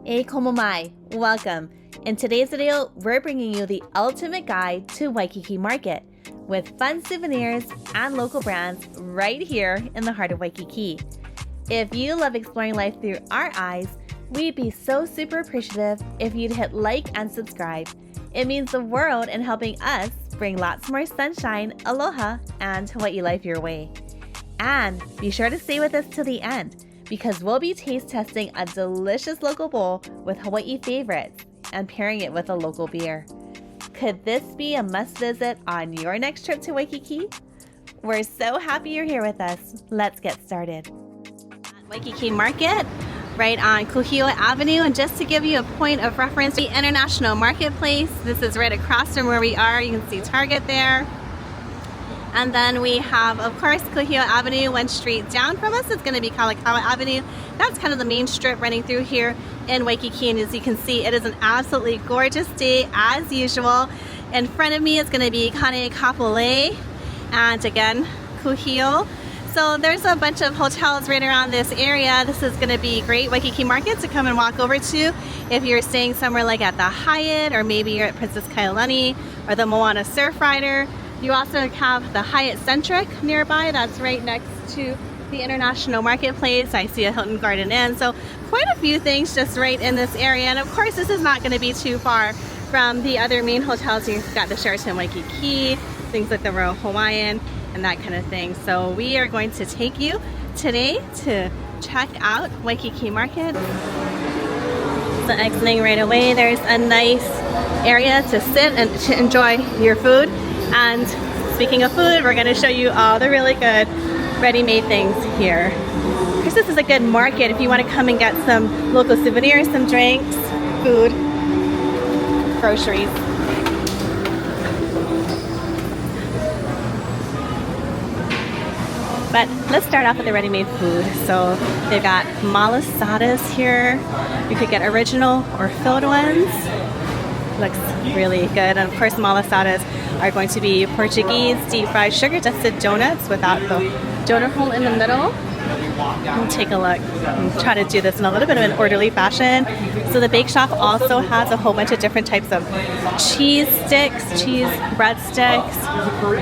Hey, komo mai, welcome. In today's video, we're bringing you the ultimate guide to Waikīkī Market with fun souvenirs and local brands right here in the heart of Waikiki. If you love exploring life through our eyes, we'd be so super appreciative if you'd hit like and subscribe. It means the world in helping us bring lots more sunshine, aloha, and Hawaii life your way. And be sure to stay with us till the end, because we'll be taste testing a delicious local bowl with Hawaii favorites and pairing it with a local beer. Could this be a must visit on your next trip to Waikiki? We're so happy you're here with us. Let's get started. Waikīkī Market, right on Kuhio Avenue, and just to give you a point of reference, the International Marketplace. This is right across from where we are. You can see Target there. And then we have, of course, Kuhio Avenue. One street down from us is going to be Kalakaua Avenue. That's kind of the main strip running through here in Waikiki. And as you can see, it is an absolutely gorgeous day as usual. In front of me is going to be Kane Kapolei, and again, Kuhio. So there's a bunch of hotels right around this area. This is going to be great Waikīkī Market to come and walk over to if you're staying somewhere like at the Hyatt, or maybe you're at Princess Kailani or the Moana Surfrider. You also have the Hyatt Centric nearby. That's right next to the International Marketplace. I see a Hilton Garden Inn. So quite a few things just right in this area. And of course, this is not going to be too far from the other main hotels. You've got the Sheraton Waikiki, things like the Royal Hawaiian, and that kind of thing. So we are going to take you today to check out Waikīkī Market. So exiting right away, there's a nice area to sit and to enjoy your food. And speaking of food, we're going to show you all the really good ready-made things here. Because this is a good market if you want to come and get some local souvenirs, some drinks, food, groceries. But let's start off with the ready-made food. So they've got malasadas here. You could get original or filled ones. Looks really good. And of course, malasadas are going to be Portuguese deep-fried sugar-dusted donuts without the donut hole in the middle. Take a look. I'll try to do this in a little bit of an orderly fashion. So the bake shop also has a whole bunch of different types of cheese sticks, cheese breadsticks,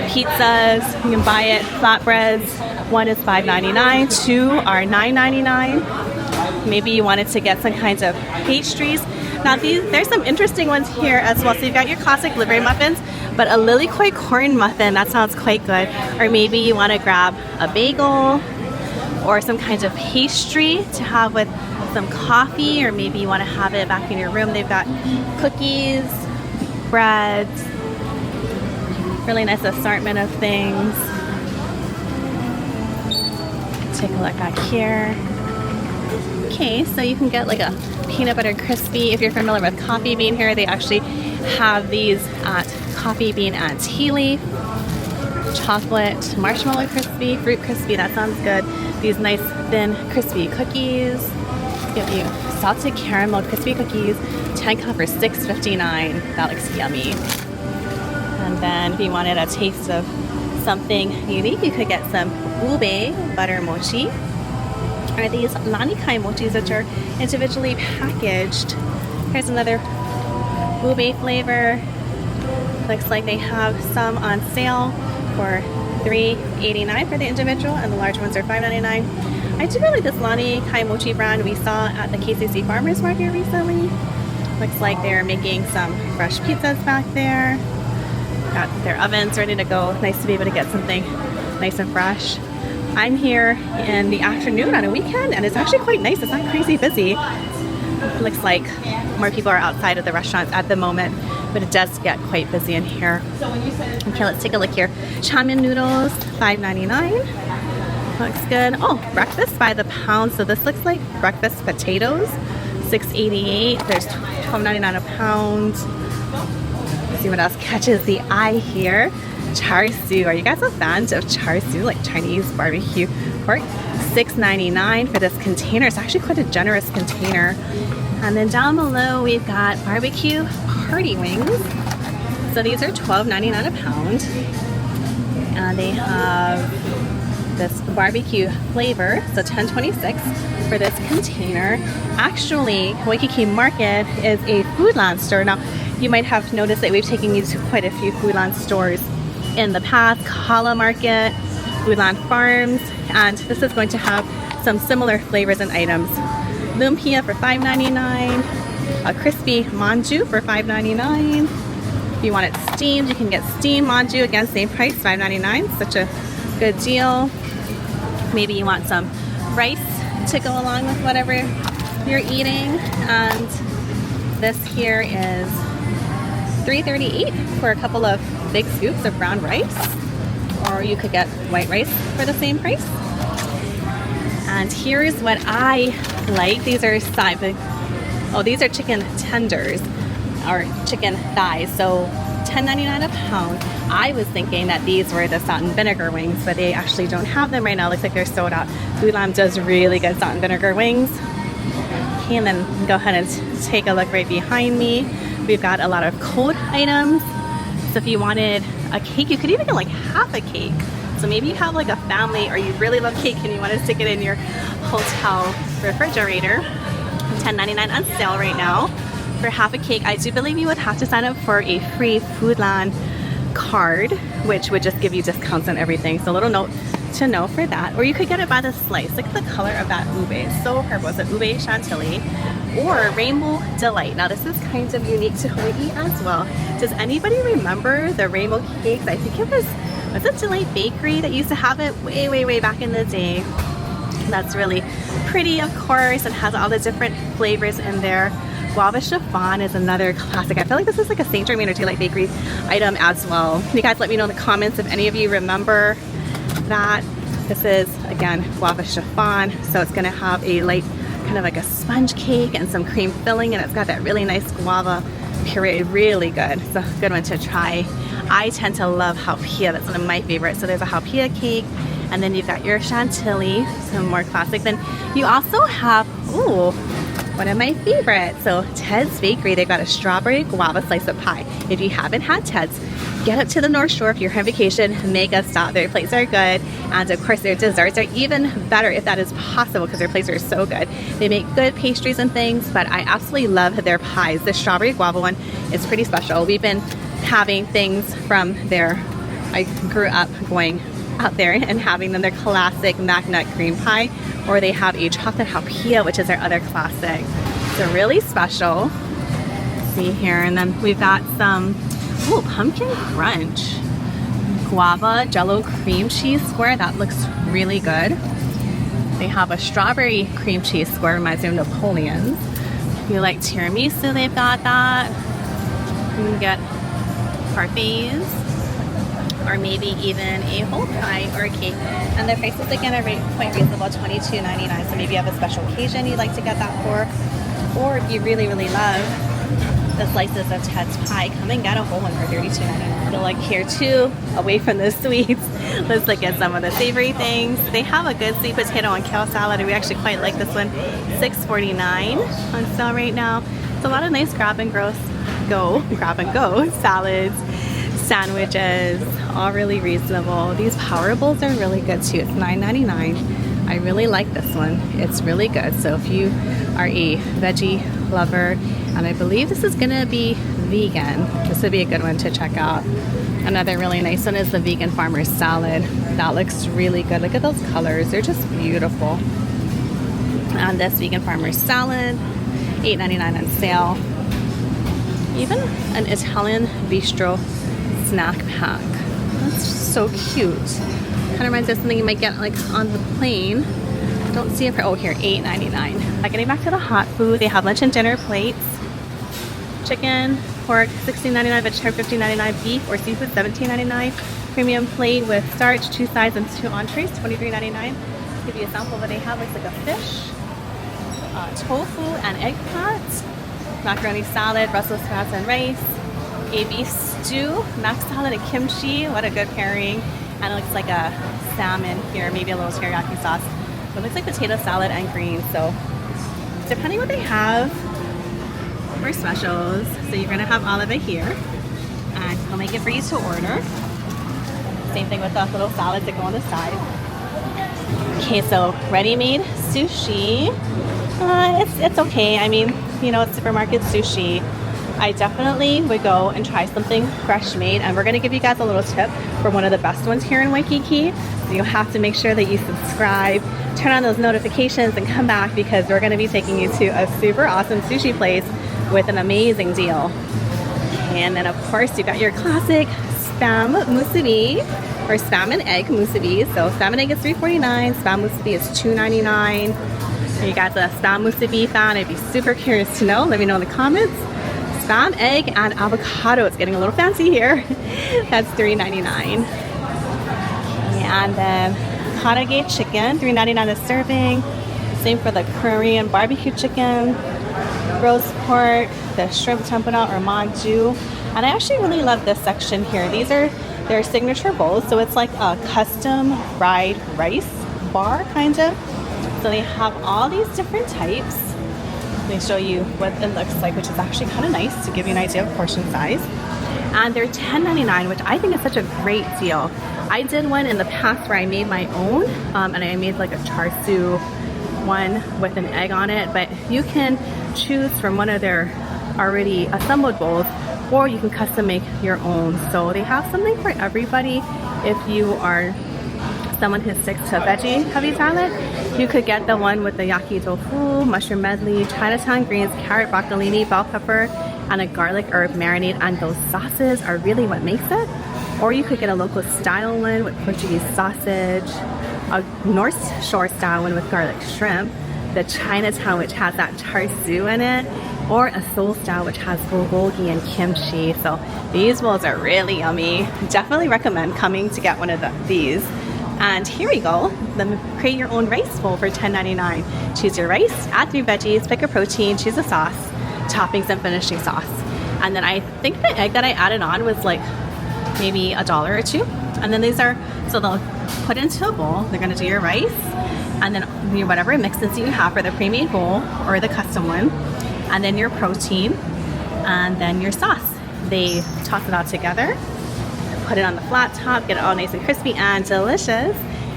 pizzas. You can buy it flatbreads. One is $5.99, two are $9.99. Maybe you wanted to get some kinds of pastries. Now there's some interesting ones here as well. So you've got your classic blueberry muffins, but a lilikoi corn muffin, that sounds quite good. Or maybe you want to grab a bagel or some kinds of pastry to have with some coffee, or maybe you want to have it back in your room. They've got cookies, breads, really nice assortment of things. Take a look back here. Okay, so you can get like a peanut butter crispy. If you're familiar with Coffee Bean here, they actually have these at Coffee Bean and Tea Leaf. Chocolate marshmallow crispy, fruit crispy, that sounds good. These nice thin crispy cookies. Give you salted caramel crispy cookies, 10 cup for $6.59. That looks yummy. And then if you wanted a taste of something unique, you could get some ube butter mochi, or these lanikai mochis, which are individually packaged. Here's another ube flavor. Looks like they have some on sale for $3.89 for the individual, and the large ones are $5.99. I do really like this lanikai mochi brand we saw at the KCC Farmers Market recently. Looks like they're making some fresh pizzas back there. Got their ovens ready to go. Nice to be able to get something nice and fresh. I'm here in the afternoon on a weekend, and it's actually quite nice. It's not crazy busy. It looks like more people are outside of the restaurants at the moment, but it does get quite busy in here. Okay, let's take a look here. Chamin noodles, $5.99. Looks good. Oh, breakfast by the pound. So this looks like breakfast potatoes, $6.88. There's $12.99 a pound. Let's see what else catches the eye here. Char siu. Are you guys a fan of char siu, like Chinese barbecue pork? $6.99 for this container. It's actually quite a generous container. And then down below we've got barbecue party wings. So these are $12.99 a pound. And they have this barbecue flavor, so $10.26 for this container. Actually, Waikīkī Market is a Foodland store. Now, you might have noticed that we've taken you to quite a few Foodland stores in the past, Kahala Market, Foodland Farms, and this is going to have some similar flavors and items. Lumpia for $5.99, a crispy manju for $5.99. If you want it steamed, you can get steamed manju, again, same price, $5.99. Such a good deal. Maybe you want some rice to go along with whatever you're eating, and this here is $3.38 for a couple of big scoops of brown rice, or you could get white rice for the same price. And here's what I like. These are these are chicken tenders or chicken thighs, so $10.99 a pound. I was thinking that these were the salt and vinegar wings, but they actually don't have them right now. Looks like they're sold out. Foodland does really good salt and vinegar wings. Okay, and then go ahead and take a look right behind me. We've got a lot of cold items. So if you wanted a cake, you could even get like half a cake. So maybe you have like a family or you really love cake and you want to stick it in your hotel refrigerator. $10.99 on sale right now for half a cake. I do believe you would have to sign up for a free Foodland card, which would just give you discounts on everything. So a little note to know for that. Or you could get it by the slice. Look at the color of that ube. It's so purple. It's an ube chantilly or rainbow delight. Now this is kind of unique to Hawaii as well. Does anybody remember the rainbow cakes? I think it was it Delight Bakery that used to have it way back in the day. That's really pretty, of course, and has all the different flavors in there. Guava chiffon is another classic. I feel like this is like a St. Germain or Delight Bakery item as well. You guys let me know in the comments if any of you remember that. This is, again, guava chiffon. So it's gonna have a light, kind of like a sponge cake and some cream filling, and it's got that really nice guava puree. Really good. It's a good one to try. I tend to love haupia. That's one of my favorites. So there's a haupia cake, and then you've got your chantilly, some more classic. Then you also have, ooh, one of my favorites. So Ted's Bakery, they've got a strawberry guava slice of pie. If you haven't had Ted's, get up to the North Shore if you're on vacation, make a stop. Their plates are good, and of course their desserts are even better if that is possible, because their plates are so good. They make good pastries and things, but I absolutely love their pies. The strawberry guava one is pretty special. We've been having things from there. I grew up going out there and having them. Their classic magnut cream pie, or they have a chocolate haupia, which is their other classic. So really special. Let's see here, and then we've got some pumpkin crunch guava jello cream cheese square. That looks really good. They have a strawberry cream cheese square, reminds me of Napoleon's. If you like tiramisu, they've got that. You can get parfaits, or maybe even a whole pie or a cake. And the prices again are quite reasonable, $22.99. So maybe you have a special occasion you'd like to get that for, or if you really love the slices of Ted's pie, come and get a whole one for $32.99. So like here too, away from the sweets, let's look at some of the savory things. They have a good sweet potato and kale salad, and we actually quite like this one. $6.49 on sale right now. It's a lot of nice grab and go salads, sandwiches, all really reasonable. These power bowls are really good too. It's $9.99. I really like this one. It's really good. So if you are a veggie lover, and I believe this is gonna be vegan, this would be a good one to check out. Another really nice one is the vegan farmer's salad. That looks really good. Look at those colors, they're just beautiful. And this vegan farmer's salad, $8.99 on sale. Even an Italian bistro snack pack. That's so cute. Kind of reminds me of something you might get like on the plane. I don't see it for, oh here, $8.99. Getting back to the hot food, they have lunch and dinner plates. Chicken, pork, $16.99, vegetarian, $15.99, beef or seafood, $17.99. Premium plate with starch, 2 sides and 2 entrees, $23.99. Give you a sample of what they have. Looks like a fish, tofu and eggplant, macaroni salad, Brussels sprouts and rice, a beef stew, mac salad and kimchi. What a good pairing. And it looks like a salmon here, maybe a little teriyaki sauce. But it looks like potato salad and greens. So depending what they have for specials. So you're gonna have all of it here, and we'll make it for you to order. Same thing with the little salads that go on the side. Okay, so ready-made sushi. It's okay. I mean, you know, it's supermarket sushi. I definitely would go and try something fresh made, and we're going to give you guys a little tip for one of the best ones here in Waikiki. So you have to make sure that you subscribe, turn on those notifications, and come back because we're going to be taking you to a super awesome sushi place with an amazing deal. And then of course you got your classic spam musubi or spam and egg musubi. So spam and egg is $3.49, spam musubi is $2.99. Are you guys a spam musubi fan? I'd be super curious to know. Let me know in the comments. Spam, egg, and avocado. It's getting a little fancy here. That's $3.99. And then karaage chicken, $3.99 a serving. Same for the Korean barbecue chicken, roast pork, the shrimp tempura or manju. And I actually really love this section here. These are their signature bowls. So it's like a custom fried rice bar kind of. So they have all these different types. Let me show you what it looks like, which is actually kind of nice to give you an idea of portion size. And they're $10.99, which I think is such a great deal. I did one in the past where I made my own, and I made like a char siu one with an egg on it, but you can choose from one of their already assembled bowls, or you can custom make your own. So they have something for everybody. If you are someone who sticks to veggie heavy salad, you could get the one with the yaki tofu, mushroom medley, Chinatown greens, carrot, broccolini, bell pepper, and a garlic herb marinade, and those sauces are really what makes it. Or you could get a local style one with Portuguese sausage, a North Shore style one with garlic shrimp, the Chinatown which has that char siu in it, or a Seoul style which has bulgogi and kimchi. So these bowls are really yummy. Definitely recommend coming to get one of these. And here we go. Then create your own rice bowl for $10.99. Choose your rice, add 3 veggies, pick a protein, choose a sauce, toppings, and finishing sauce. And then I think the egg that I added on was like maybe $1 or $2. And then these are, so they'll put into a bowl. They're gonna do your rice, and then your whatever mixes you have for the pre-made bowl or the custom one, and then your protein, and then your sauce. They toss it all together, put it on the flat top, get it all nice and crispy and delicious,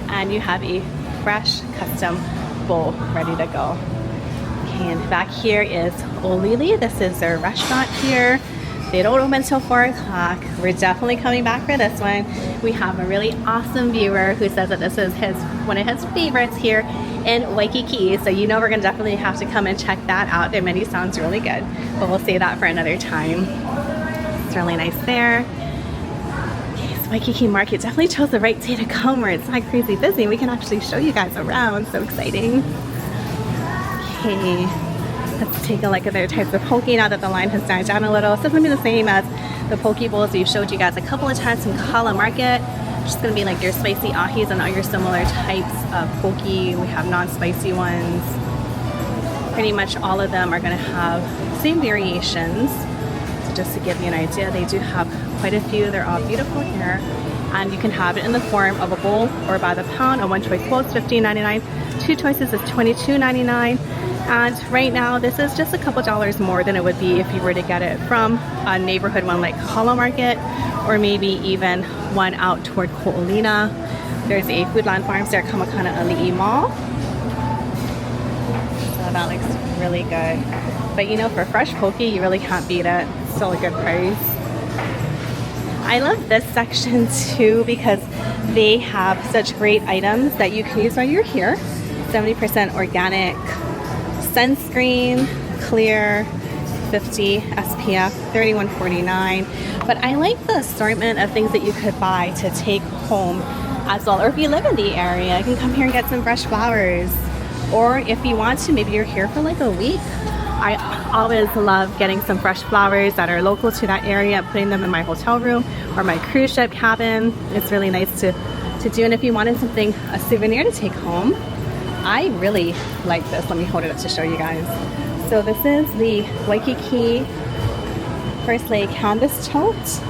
and you have a fresh custom bowl ready to go. Okay, and back here is Olili. This is their restaurant here. They don't open until 4 o'clock. We're definitely coming back for this one. We have a really awesome viewer who says that this is one of his favorites here in Waikiki. So you know we're gonna definitely have to come and check that out. Their menu sounds really good, but we'll save that for another time. It's really nice there. Okay, so Waikīkī Market definitely chose the right day to come where it's not crazy busy. We can actually show you guys around, so exciting. Okay. Let's take a look at their types of poke now that the line has died down a little. So it's going to be the same as the poke bowls we've showed you guys a couple of times from Kala Market. Just going to be like your spicy ahis and all your similar types of poke. We have non-spicy ones. Pretty much all of them are going to have same variations. So just to give you an idea, they do have quite a few. They're all beautiful here. And you can have it in the form of a bowl or by the pound. A one choice bowl is $15.99. 2 choices is $22.99. And right now, this is just a couple dollars more than it would be if you were to get it from a neighborhood one like Kala Market, or maybe even one out toward Ko'olina. There's a Foodland Farms there, Kamakana Ali'i Mall. So that looks really good. But you know, for fresh poke, you really can't beat it. It's still a good price. I love this section too because they have such great items that you can use while you're here. 70% organic sunscreen, clear, 50 SPF, $31.49. But I like the assortment of things that you could buy to take home as well. Or if you live in the area, you can come here and get some fresh flowers. Or if you want to, maybe you're here for like a week. I always love getting some fresh flowers that are local to that area, putting them in my hotel room or my cruise ship cabin. It's really nice to do. And if you wanted something, a souvenir to take home, I really like this. Let me hold it up to show you guys. So this is the Waikiki First Lake canvas tote.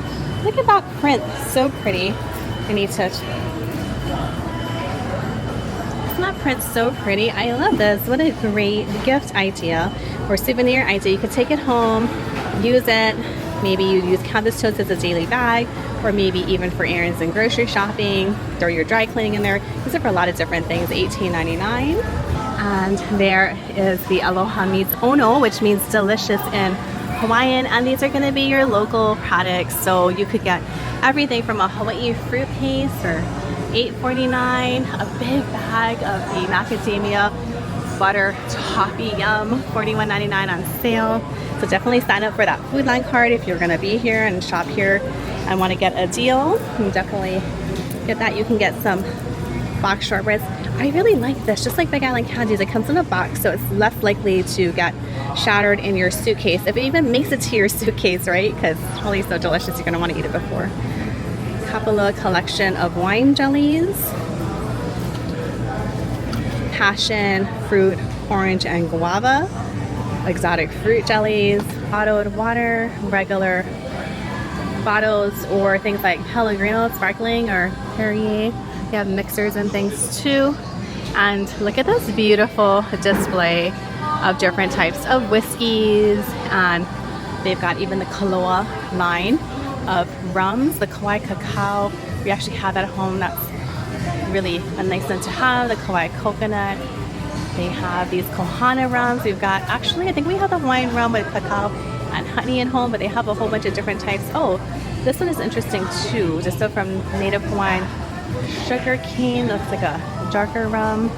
Look at that print, so pretty. I need to. Isn't that print so pretty? I love this. What a great gift idea or souvenir idea. You could take it home, use it, Maybe you use canvas totes as a daily bag, or maybe even for errands and grocery shopping. Throw your dry cleaning in there. Use it for a lot of different things. $18.99. And there is the Aloha meets Ono, which means delicious in Hawaiian, and these are going to be your local products. So you could get everything from a Hawaii fruit paste for $8.49, a big bag of the macadamia butter toffee yum, $41.99 on sale. So definitely sign up for that food line card if you're going to be here and shop here and want to get a deal. You definitely get that. You can get some box shortbreads. I really like this, just like Big Island candies. It comes in a box, so it's less likely to get shattered in your suitcase, if it even makes it to your suitcase, right? Because it's probably so delicious, you're going to want to eat it before. Kapalua collection of wine jellies. Passion fruit, orange, and guava. Exotic fruit jellies. Bottled water, regular bottles, or things like Pellegrino, sparkling, or Perrier. They have mixers and things too. And look at this beautiful display of different types of whiskeys, and they've got even the Kaloa line of rums, the Kauai cacao. We actually have at home. That's really a nice one to have. The Kauai coconut. They have these Kohana rums. We've got, actually, I think we have the Hawaiian rum with cacao and honey at home, but they have a whole bunch of different types. Oh, this one is interesting too. Just so from native Hawaiian sugar cane. Looks like a darker rum.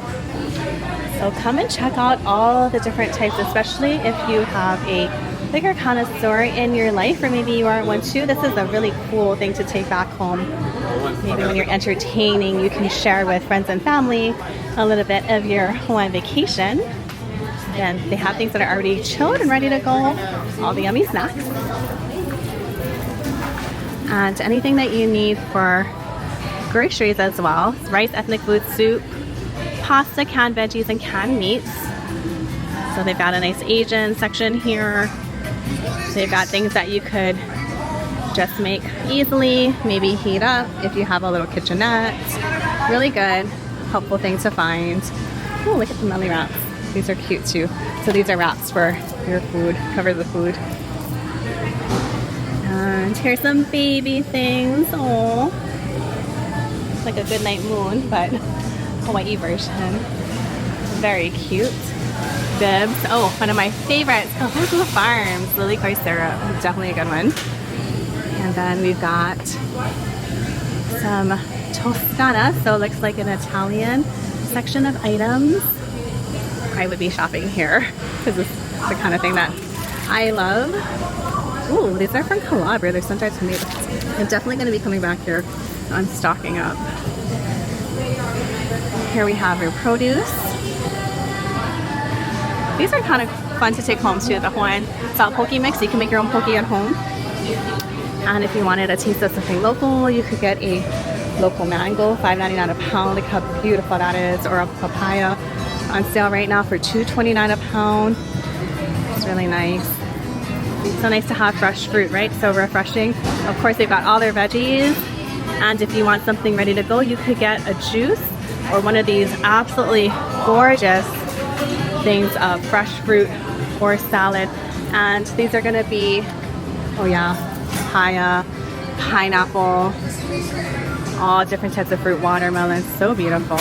So come and check out all the different types, especially if you have a bigger connoisseur in your life, or maybe you aren't one too. This is a really cool thing to take back home. Maybe when you're entertaining, you can share with friends and family a little bit of your Hawaiian vacation. And they have things that are already chilled and ready to go. All the yummy snacks. And anything that you need for groceries as well. Rice, ethnic food, soup, pasta, canned veggies, and canned meats. So they've got a nice Asian section here. They've got things that you could just make easily, maybe heat up if you have a little kitchenette. Really good, helpful thing to find. Oh, look at the belly wraps. These are cute too. So these are wraps for your food, cover the food. And here's some baby things. Oh, like a goodnight moon, but Hawaii version. Very cute. Bibs. Oh, one of my favorites, Kahuku Farms Lily Koi syrup. Definitely a good one. And then we've got some Toscana, so it looks like an Italian section of items. I would be shopping here because this is the kind of thing that I love. Ooh, these are from Calabria. They're sun-dried tomatoes. I'm definitely going to be coming back here. I'm stocking up. Here we have your produce. These are kind of fun to take home too. The Hawaiian salt poke mix. You can make your own poke at home. And if you wanted a taste of something local, you could get a local mango, $5.99 a pound. Look how beautiful that is. Or a papaya on sale right now for $2.29 a pound. It's really nice. So nice to have fresh fruit, right? So refreshing. Of course, they've got all their veggies. And if you want something ready to go, you could get a juice or one of these absolutely gorgeous things of fresh fruit or salad. And these are going to be, oh yeah, papaya, pineapple, all different types of fruit, watermelon. So beautiful.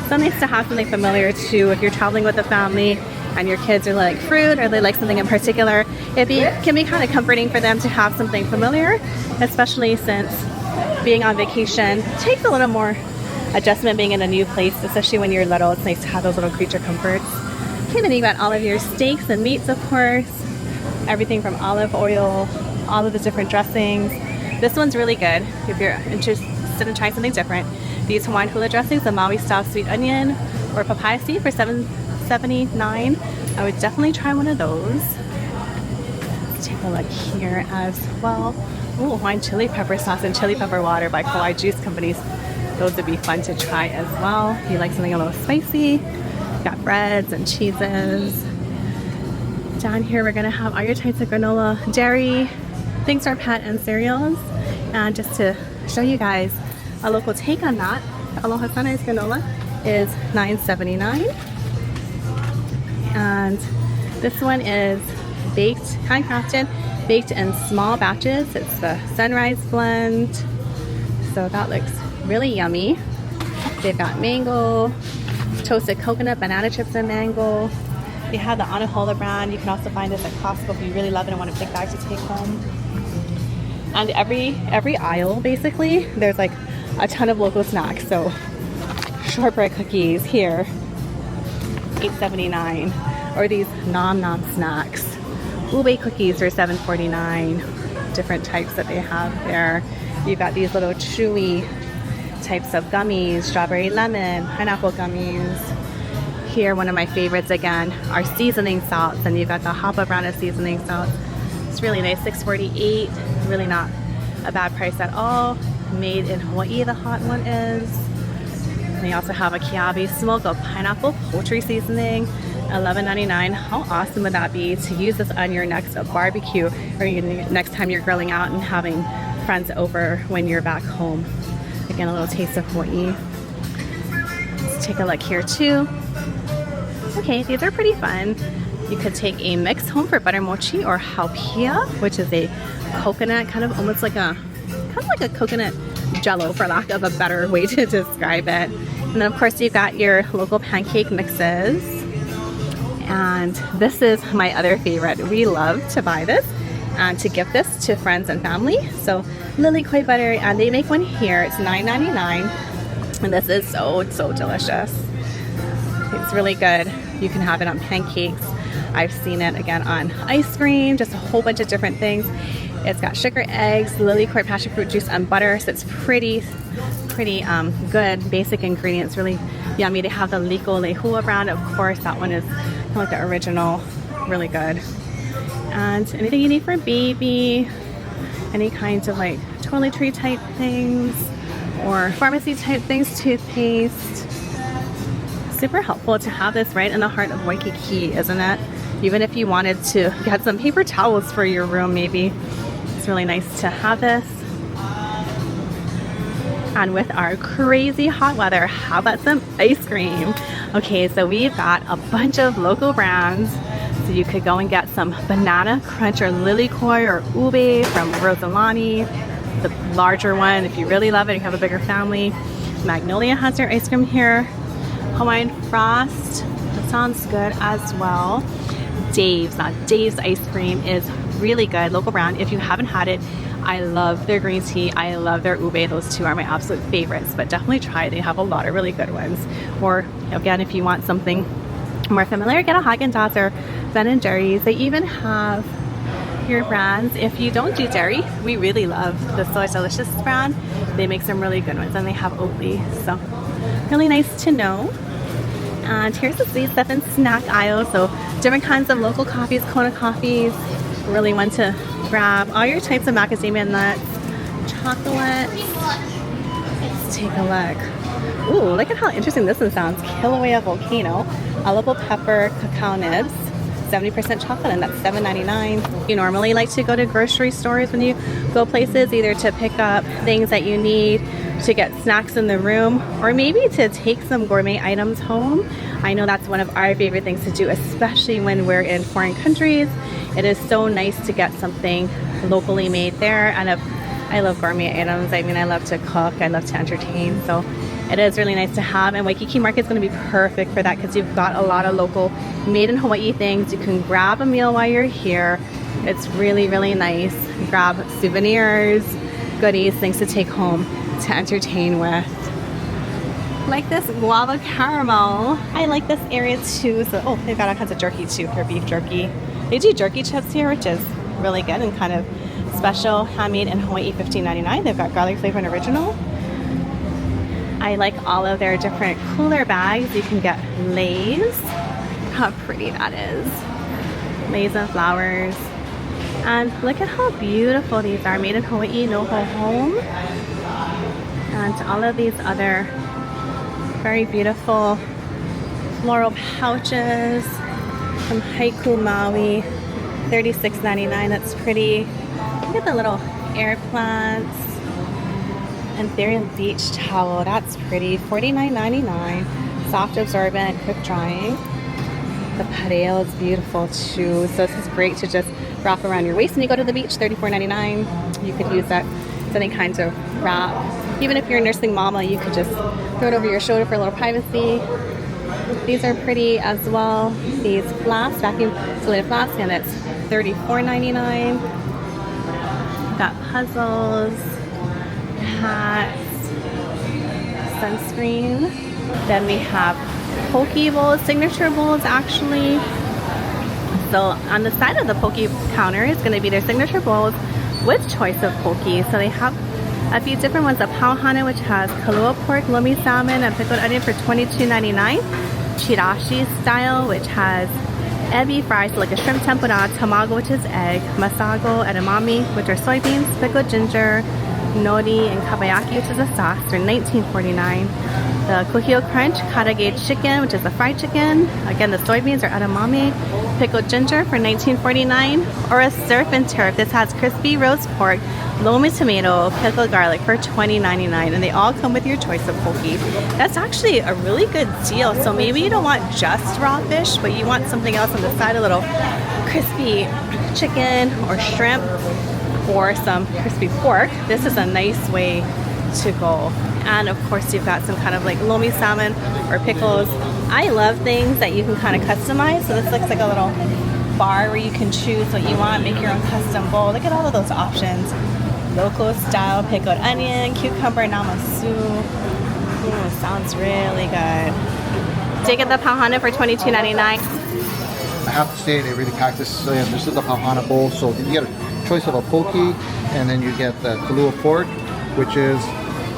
So nice to have something familiar too. If you're traveling with a family and your kids are like fruit or they like something in particular, it can be kind of comforting for them to have something familiar, especially since being on vacation takes a little more adjustment being in a new place, especially when you're little. It's nice to have those little creature comforts. Okay, then you got all of your steaks and meats, of course, everything from olive oil, all of the different dressings. This one's really good if you're interested in trying something different. These Hawaiian hula dressings, the Maui style sweet onion or papaya seed for $7.79. I would definitely try one of those. Let's take a look here as well. Ooh, Hawaiian chili pepper sauce and chili pepper water by Kauai Juice Companies. Those would be fun to try as well. If you like something a little spicy, got breads and cheeses. Down here, we're gonna have all your types of granola, dairy, things for pet and cereals. And just to show you guys a local take on that, Aloha Sunrise granola is $9.79. And this one is baked, handcrafted, baked in small batches. It's the sunrise blend. So that looks really yummy. They've got mango, toasted coconut, banana chips and mango. They have the Anahola brand. You can also find this at Costco if you really love it and want a big bag to take home. And every aisle, basically, there's like a ton of local snacks. So shortbread cookies here, $8.79. Or these nom nom snacks. Ube cookies for $7.49. Different types that they have there. You've got these little chewy types of gummies, strawberry lemon, pineapple gummies. Here, one of my favorites again are seasoning salts, and you've got the Hapa brand of seasoning salts. It's really nice, $6.48. Really not a bad price at all. Made in Hawaii, the hot one is. And they also have a Kiabi smoke of pineapple poultry seasoning, $11.99. How awesome would that be to use this on your next barbecue or next time you're grilling out and having friends over when you're back home. Again, a little taste of Hawaii. Let's take a look here too. Okay, these are pretty fun. You could take a mix home for butter mochi or haupia, which is a coconut, kind of like a coconut jello, for lack of a better way to describe it. And then of course you've got your local pancake mixes. And this is my other favorite. We love to buy this and to gift this to friends and family. So lily koi butter, and they make one here. It's $9.99, and this is so delicious. It's really good. You can have it on pancakes. I've seen it again on ice cream, just a whole bunch of different things. It's got sugar, eggs, lily koi passion fruit juice, and butter. So it's pretty good basic ingredients. Really yummy. They have the Liko Lehua brand, of course. That one is kind of like the original. Really good. And anything you need for baby, any kinds of like toiletry type things or pharmacy type things, toothpaste. Super helpful to have this right in the heart of Waikiki, isn't it? Even if you wanted to get some paper towels for your room, maybe. It's really nice to have this. And with our crazy hot weather, how about some ice cream? Okay, so we've got a bunch of local brands. So you could go and get some banana crunch or lily koi or ube from Rosalani, the larger one if you really love it, you have a bigger family. Magnolia has their ice cream here. Hawaiian Frost, that sounds good as well. Dave's, now Dave's ice cream is really good, local brand. If you haven't had it, I love their green tea, I love their ube. Those two are my absolute favorites, but definitely try it. They have a lot of really good ones. Or again, if you want something more familiar, get a Haagen-Dazs or Ben & Jerry's. They even have your brands. If you don't do dairy, we really love the Soy Delicious brand. They make some really good ones, and they have Oatly, so really nice to know. And here's the sweet stuff and snack aisle. So different kinds of local coffees, Kona coffees. Really want to grab all your types of macadamia nuts, chocolates. Let's take a look. Ooh, look at how interesting this one sounds. Kilauea Volcano, olive pepper, cacao nibs, 70% chocolate, and that's $7.99. You normally like to go to grocery stores when you go places, either to pick up things that you need, to get snacks in the room, or maybe to take some gourmet items home. I know that's one of our favorite things to do, especially when we're in foreign countries. It is so nice to get something locally made there. And I love gourmet items. I mean, I love to cook, I love to entertain, so it is really nice to have. And Waikiki Market is going to be perfect for that because you've got a lot of local made in Hawaii things. You can grab a meal while you're here. It's really nice. Grab souvenirs, goodies, things to take home to entertain with. Like this guava caramel. I like this area too. So, oh, they've got all kinds of jerky too, for beef jerky. They do jerky chips here, which is really good and kind of special, handmade in Hawaii, $15.99. They've got garlic flavor and original. I like all of their different cooler bags. You can get Lay's. How pretty that is. Lay's and flowers. And look at how beautiful these are, made in Hawaii, no ho home. And all of these other very beautiful floral pouches from Haiku Maui, $36.99. That's pretty. Look at the little air plants. And Ethereal beach towel, that's pretty, $49.99. Soft, absorbent, quick drying. The pareo is beautiful too. So this is great to just wrap around your waist when you go to the beach. $34.99. You could use that as any kind of wrap. Even if you're a nursing mama, you could just throw it over your shoulder for a little privacy. These are pretty as well. These flasks, vacuum insulated flasks, and it's $34.99. Got puzzles, hats, sunscreen. Then we have poke bowls, signature bowls actually. So on the side of the poke counter is going to be their signature bowls with choice of poke. So they have a few different ones. A pauhana, which has kalua pork, lomi salmon, and pickled onion for $22.99. Chirashi style, which has ebi fries, so like a shrimp tempura, tamago, which is egg, masago, edamame, which are soybeans, pickled ginger, nori, and kabayaki, which is a sauce, for $19.49. The Kuhio Crunch Karage chicken, which is a fried chicken. Again, the soybeans are edamame, pickled ginger for $19.49. Or a surf and turf. This has crispy roast pork, lomi tomato, pickled garlic for $20.99. And they all come with your choice of poke. That's actually a really good deal. So maybe you don't want just raw fish, but you want something else on the side, a little crispy chicken or shrimp or some crispy pork. This is a nice way to go. And of course you've got some kind of like lomi salmon or pickles. I love things that you can kind of customize. So this looks like a little bar where you can choose what you want, make your own custom bowl. Look at all of those options. Local style pickled onion, cucumber namasu. Ooh, sounds really good. Did you get the pauhana for $22.99? I have to say they really packed this. So yeah, this is the pauhana bowl. So you get a choice of a poke, and then you get the kalua pork, which is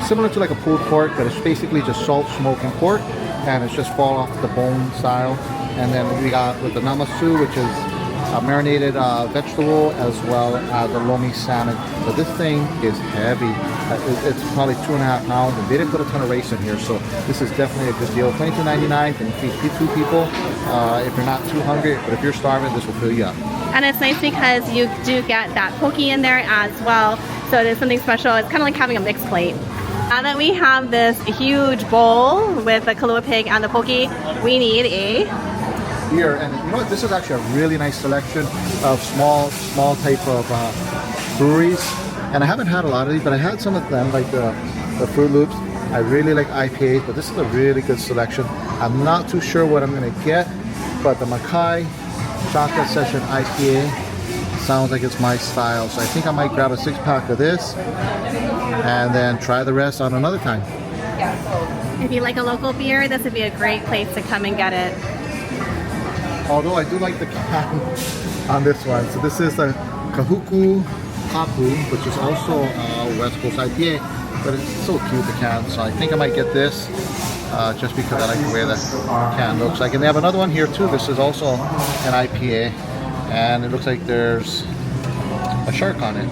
similar to like a pulled pork, but it's basically just salt smoking pork, and it's just fall off the bone style. And then we got with the namasu, which is a marinated vegetable, as well as the lomi salmon. But this thing is heavy. It's probably 2.5 pounds, and they didn't put a ton of rice in here, so this is definitely a good deal. $22.99 can feed 2 people if you're not too hungry, but if you're starving, this will fill you up. And it's nice because you do get that poke in there as well, so it is something special. It's kind of like having a mixed plate. Now that we have this huge bowl with the kalua pig and the poke, we need a beer. And you know what? This is actually a really nice selection of small type of breweries. And I haven't had a lot of these, but I had some of them, like the Fruit Loops. I really like IPAs, but this is a really good selection. I'm not too sure what I'm going to get, but the Makai Chocolate Session IPA sounds like it's my style. So I think I might grab a 6-pack of this and then try the rest on another time. If you like a local beer, this would be a great place to come and get it. Although I do like the can on this one. So this is a Kahuku Hapu, which is also a West Coast IPA, but it's so cute, the can. So I think I might get this just because I like the way that can looks like. And they have another one here too. This is also an IPA, and it looks like there's a shark on it.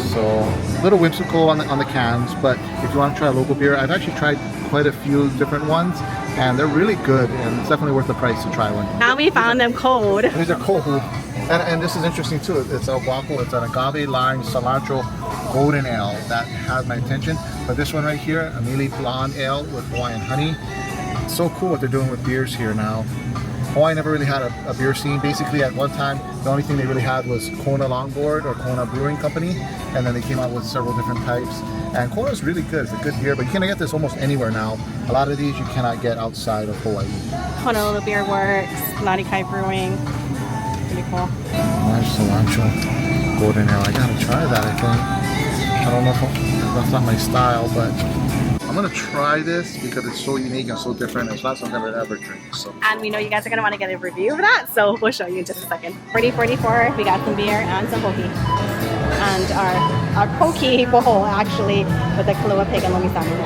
So a little whimsical on the cans, but if you want to try a local beer, I've actually tried quite a few different ones, and they're really good, and it's definitely worth the price to try one. Now we found them cold. These are cold. And this is interesting too. It's a waffle. It's an agave lime cilantro golden ale that has my attention. But this one right here, a mealy blonde ale with Hawaiian honey. So cool what they're doing with beers here now. Hawaii never really had a beer scene. Basically, at one time, the only thing they really had was Kona Longboard or Kona Brewing Company, and then they came out with several different types. And Kona is really good. It's a good beer, but you can get this almost anywhere now. A lot of these you cannot get outside of Hawaii. Honolulu Beer Works, Lanikai Brewing. Pretty cool. Nice cilantro golden ale. I gotta try that, I think. I don't know if that's not my style, but I'm gonna try this because it's so unique and so different. It's not something I'd ever drink. So. And we know you guys are gonna want to get a review of that, so we'll show you in just a second. 4044, we got some beer and some poke. And our poke bowl actually with the kalua pig and lomi salmon.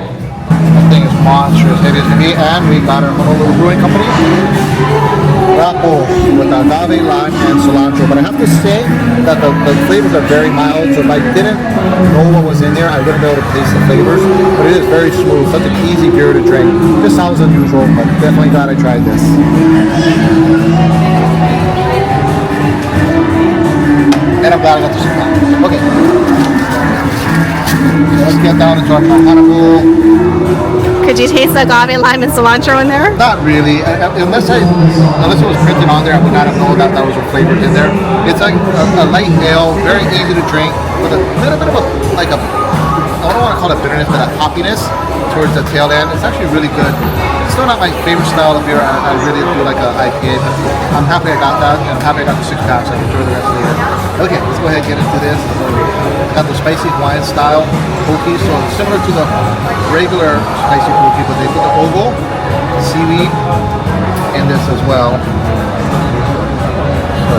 That thing is monstrous, heavy as can be, and we got our Honolulu Brewing Company wrap bowl with agave, lime, and cilantro. But I have to say that the flavors are very mild, so if I didn't know what was in there, I wouldn't be able to taste the flavors. But it is very smooth, such an easy beer to drink. This sounds unusual, but definitely glad I tried this. And I'm glad I got the supply. Okay. Let's get down into our pauhana bowl. Could you taste the agave, lime, and cilantro in there? Not really. Unless it was printed on there, I would not have known that was flavored in there. It's like a light ale, very easy to drink, with a little bit of I don't want to call it bitterness, but a hoppiness towards the tail end. It's actually really good. It's still not my favorite style of beer. I really do like an IPA, but I'm happy I got that, and I'm happy I got the 6-pack, so I can enjoy the rest of the year. Okay, let's go ahead and get into this. I got the spicy Hawaiian style poke, so it's similar to the regular spicy poke, but they put the oval, seaweed in this as well. So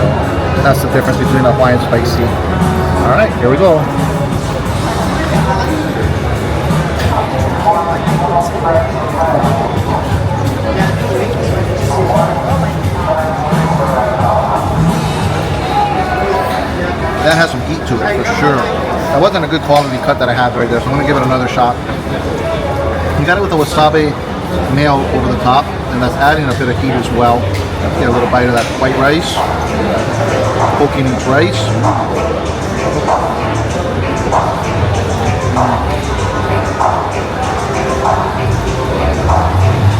that's the difference between a Hawaiian spicy. All right, here we go. That has some heat to it for sure. That wasn't a good quality cut that I had right there, so I'm gonna give it another shot. You got it with the wasabi mayo over the top, and that's adding a bit of heat as well. Get a little bite of that white rice. Poke means rice.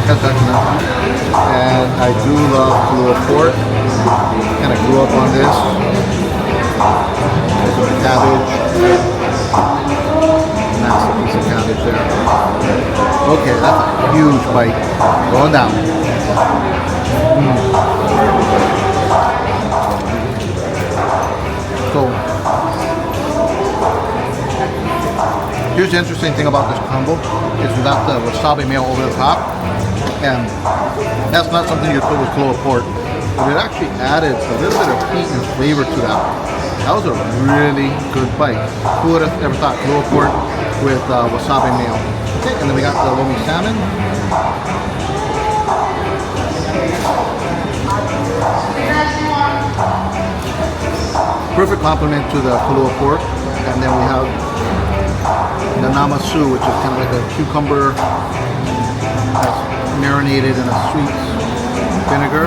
And I do love Kahlua pork. Kind of grew up on this. Cabbage. Massive piece of cabbage there. Okay, that's a huge bite. Going down. So, here's the interesting thing about this combo is without the wasabi mayo over the top, and that's not something you put with Kahlua pork, but it actually added a little bit of heat and flavor to that. That was a really good bite. Who would have ever thought Kahlua pork with wasabi mayo? Okay, and then we got the lomi salmon. Perfect complement to the Kahlua pork, and then we have the namasu, which is kind of like a cucumber that's marinated in a sweet vinegar.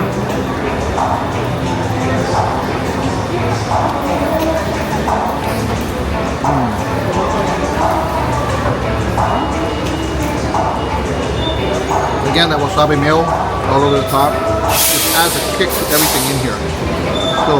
Again, that wasabi mayo all over the top just adds a kick to everything in here. So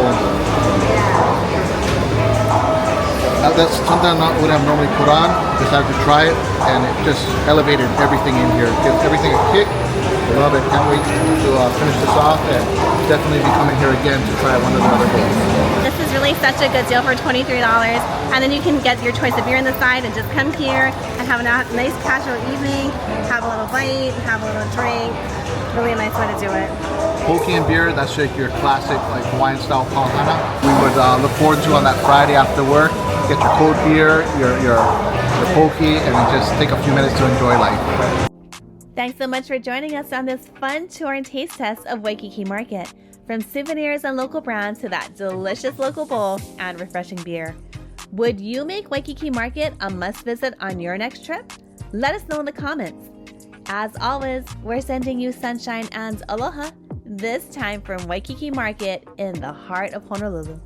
that's something I would have normally put on. Decided to try it, and it just elevated everything in here. It gives everything a kick. I love it. Can't wait to finish this off, and definitely be coming here again to try one of the other bowls. This is really such a good deal for $23, and then you can get your choice of beer on the side and just come here and have a nice casual evening, have a little bite, have a little drink. Really a nice way to do it. Poke and beer, that's like your classic like Hawaiian style pauhana. We would look forward to on that Friday after work. Get your cold beer, your poke, and then just take a few minutes to enjoy life. Thanks so much for joining us on this fun tour and taste test of Waikīkī Market. From souvenirs and local brands to that delicious local bowl and refreshing beer. Would you make Waikīkī Market a must visit on your next trip? Let us know in the comments. As always, we're sending you sunshine and aloha, this time from Waikīkī Market in the heart of Honolulu.